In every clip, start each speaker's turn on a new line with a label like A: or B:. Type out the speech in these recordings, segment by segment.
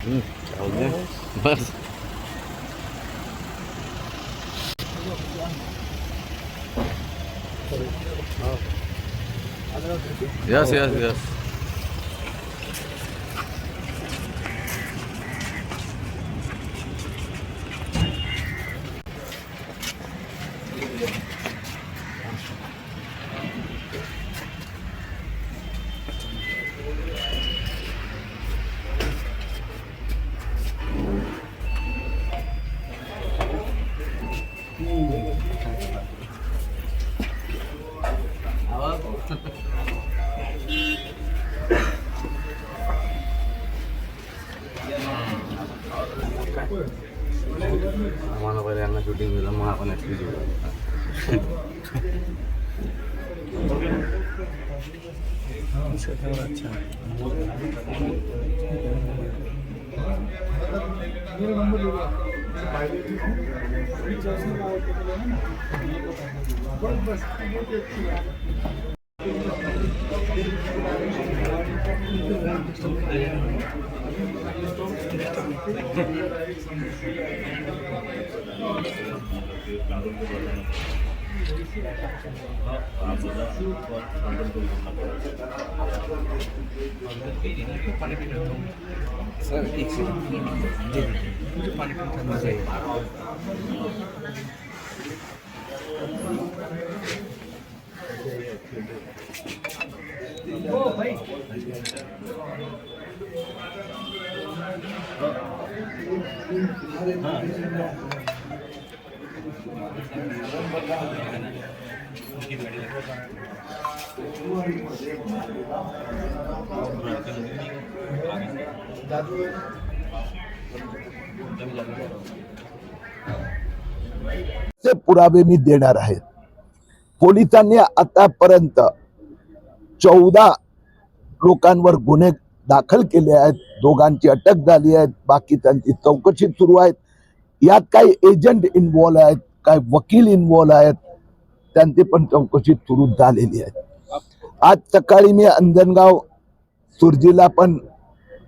A: बस yes yes yes आम्हाला पहिले यांना शूटिंग दिलं मग आपण ॲक्च्युली
B: सर एक मुझे पानी पीना चाहिए। ओ भाई
C: चे पुरावे मी देणार आहे। पोलिसांनी आतापर्यंत 14 लोकांवर गुन्हे दाखल केले आहेत, दोघांची अटक झाली आहे, बाकी त्यांची चौकशी सुरू आहे। यात काही एजंट इन्व्हॉल्व आहेत, काही वकील इन्व्हॉल्व आहेत, त्यांची पण चौकशी सुरू झालेली आहे। आज सकाळी मी अंजनगाव सुरजीला पण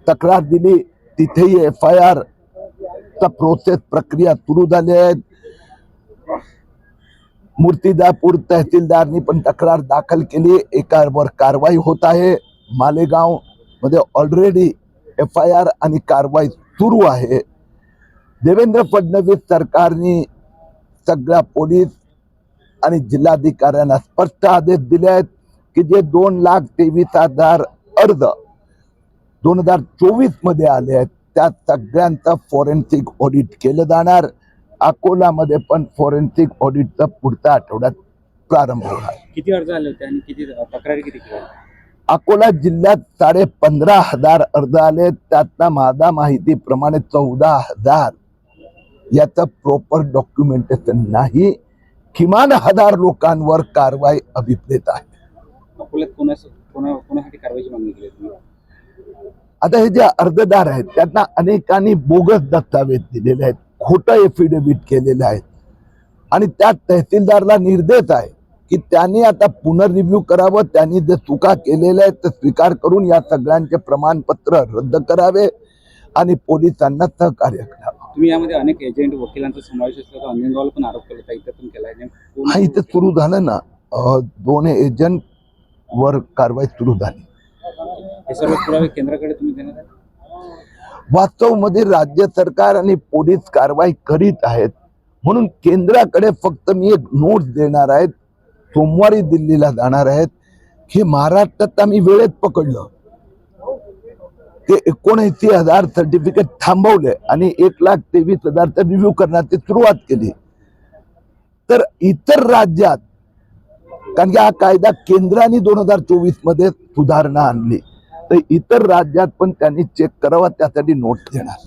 C: तक्रार दिली, तिथेही FIR चा प्रोसेस प्रक्रिया सुरू झाली आहे। मूर्तिजापूर तहसीलदारनी पण तक्रार दाखल केली, एकावर कारवाई होत आहे। मालेगाव मध्ये ऑलरेडी FIR आणि कारवाई सुरू आहे। देवेंद्र फडणवीस सरकारने सगळ्या पोलीस आणि जिल्हाधिकाऱ्यांना स्पष्ट आदेश दिले आहेत की जे 2,23,000 अर्ज 2024 मध्ये आले आहेत त्या सगळ्यांचा फॉरेन्सिक ऑडिट केलं जाणार। अकोलामध्ये पण फॉरेन्सिक ऑडिटचा पुढच्या आठवड्यात प्रारंभ होणार।
B: किती अर्ज आले होते आणि किती तक्रारी किती केल्या?
C: अकोला जिल्ह्यात 15,500 अर्ज आले, त्यातनं माझ्या माहितीप्रमाणे 14,000 याचं प्रॉपर डॉक्युमेंटेशन नाही। किमान 1000 लोकांवर कारवाई अभिप्रेत आहे।
B: अकोल्यात कोणासाठी कारवाईची मागणी केली तुम्ही?
C: आता हे जे अर्जदार आहेत त्यांना अनेकांनी बोगस दस्तावेज दिलेले आहेत, खोटं एफिडेव्हिट केलेलं आहे आणि त्या तहसीलदारला निर्देश आहे की त्यांनी आता पुनर्रिव्ह्यू करावं, त्यांनी जे चुका केलेल्या आहेत ते स्वीकार करून या सगळ्यांचे प्रमाणपत्र रद्द करावे आणि पोलिसांना सहकार्य करावं।
B: तुम्ही यामध्ये अनेक एजंट वकिलांचा समावेश असल्याचा अंजनगावला पण आरोप केला, इथं पण केलाय।
C: हा इथे सुरू झालं ना, 2 एजंट वर कारवाई सुरू झाली।
B: हे सर्व पुरावे केंद्राकडे तुम्ही देणार आहे?
C: वास्तव मध्ये राज्य सरकार आणि पोलीस कारवाई करीत आहेत, म्हणून केंद्राकडे फक्त मी एक नोट देणार आहे। सोमवारी दिल्लीला जाणार आहेत। हे महाराष्ट्रात आम्ही वेळेत पकडलं, ते 79,000 सर्टिफिकेट थांबवले आणि 1,23,000चा रिव्ह्यू करण्याची सुरुवात केली। तर इतर राज्यात, कारण की हा कायदा केंद्राने 2024 मध्ये सुधारणा आणली, तर इतर राज्यात पण त्यांनी चेक करावा, त्यासाठी नोट देणार।